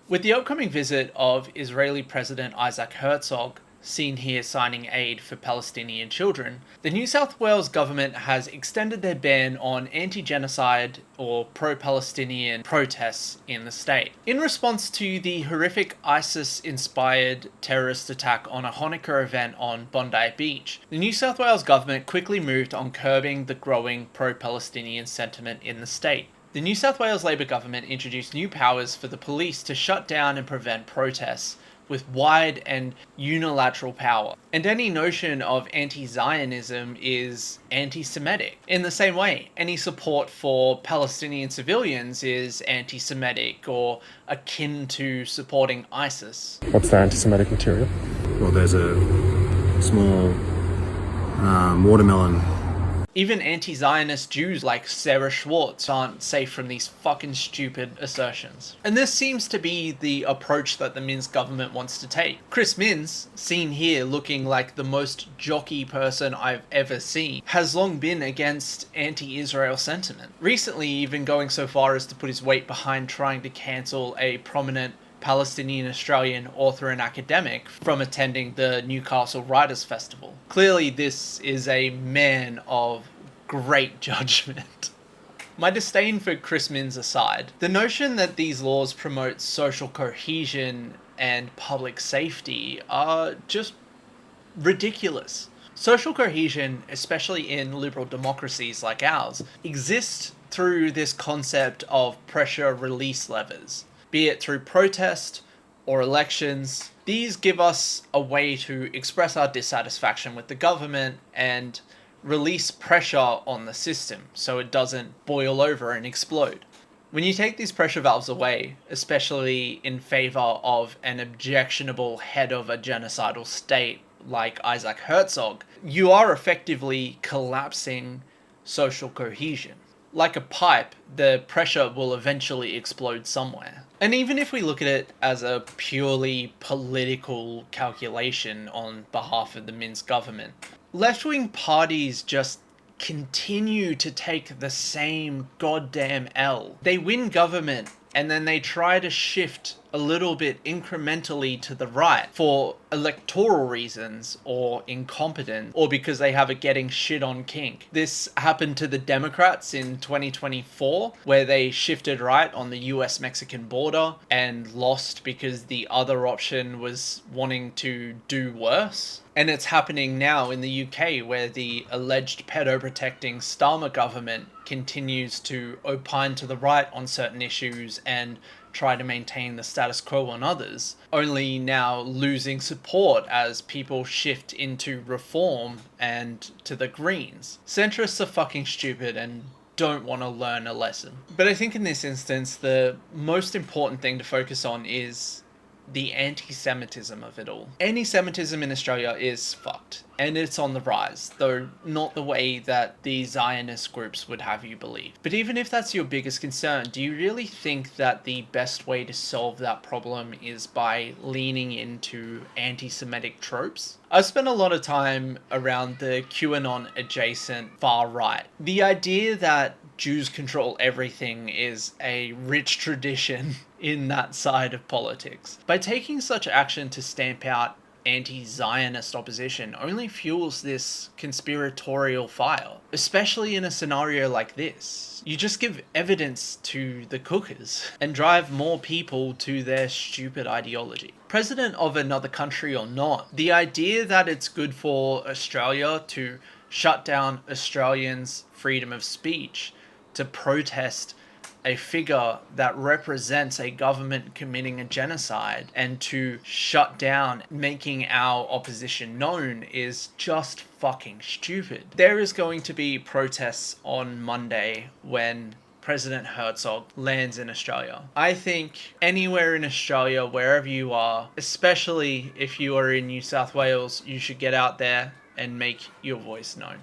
With the upcoming visit of Israeli President Isaac Herzog, seen here signing aid for Palestinian children, the New South Wales government has extended their ban on anti-genocide or pro-Palestinian protests in the state. In response to the horrific ISIS-inspired terrorist attack on a Hanukkah event on Bondi Beach, the New South Wales government quickly moved on curbing the growing pro-Palestinian sentiment in the state. The New South Wales Labor government introduced new powers for the police to shut down and prevent protests, with wide and unilateral power. And any notion of anti-Zionism is anti-Semitic. In the same way, any support for Palestinian civilians is anti-Semitic or akin to supporting ISIS. What's the anti-Semitic material? Well, there's a small watermelon. Even anti-Zionist Jews like Sarah Schwartz aren't safe from these fucking stupid assertions. And this seems to be the approach that the Minns government wants to take. Chris Minns, seen here looking like the most jockey person I've ever seen, has long been against anti-Israel sentiment. Recently even going so far as to put his weight behind trying to cancel a prominent Palestinian Australian author and academic from attending the Newcastle Writers' Festival. Clearly this is a man of great judgment. My disdain for Chris Minns aside, the notion that these laws promote social cohesion and public safety are just ridiculous. Social cohesion, especially in liberal democracies like ours, exists through this concept of pressure release levers. Be it through protest or elections, these give us a way to express our dissatisfaction with the government and release pressure on the system so it doesn't boil over and explode. When you take these pressure valves away, especially in favor of an objectionable head of a genocidal state like Isaac Herzog, you are effectively collapsing social cohesion. Like a pipe, the pressure will eventually explode somewhere. And even if we look at it as a purely political calculation on behalf of the Minns government, left-wing parties just continue to take the same goddamn L. They win government and then they try to shift a little bit incrementally to the right for electoral reasons or incompetence or because they have a getting shit on kink. This happened to the Democrats in 2024 where they shifted right on the US-Mexican border and lost because the other option was wanting to do worse. And it's happening now in the UK where the alleged pedo-protecting Starmer government continues to opine to the right on certain issues and try to maintain the status quo on others, only now losing support as people shift into reform and to the Greens. Centrists are fucking stupid and don't want to learn a lesson. But I think in this instance, the most important thing to focus on is the anti-Semitism of it all. Anti-Semitism in Australia is fucked, and it's on the rise, though not the way that the Zionist groups would have you believe. But even if that's your biggest concern, do you really think that the best way to solve that problem is by leaning into anti-Semitic tropes? I've spent a lot of time around the QAnon adjacent far right. The idea that Jews control everything is a rich tradition in that side of politics. By taking such action to stamp out anti-Zionist opposition only fuels this conspiratorial fire, especially in a scenario like this. You just give evidence to the cookers and drive more people to their stupid ideology. President of another country or not, the idea that it's good for Australia to shut down Australians' freedom of speech to protest a figure that represents a government committing a genocide and to shut down making our opposition known is just fucking stupid. There is going to be protests on Monday when President Herzog lands in Australia. I think anywhere in Australia, wherever you are, especially if you are in New South Wales, you should get out there and make your voice known.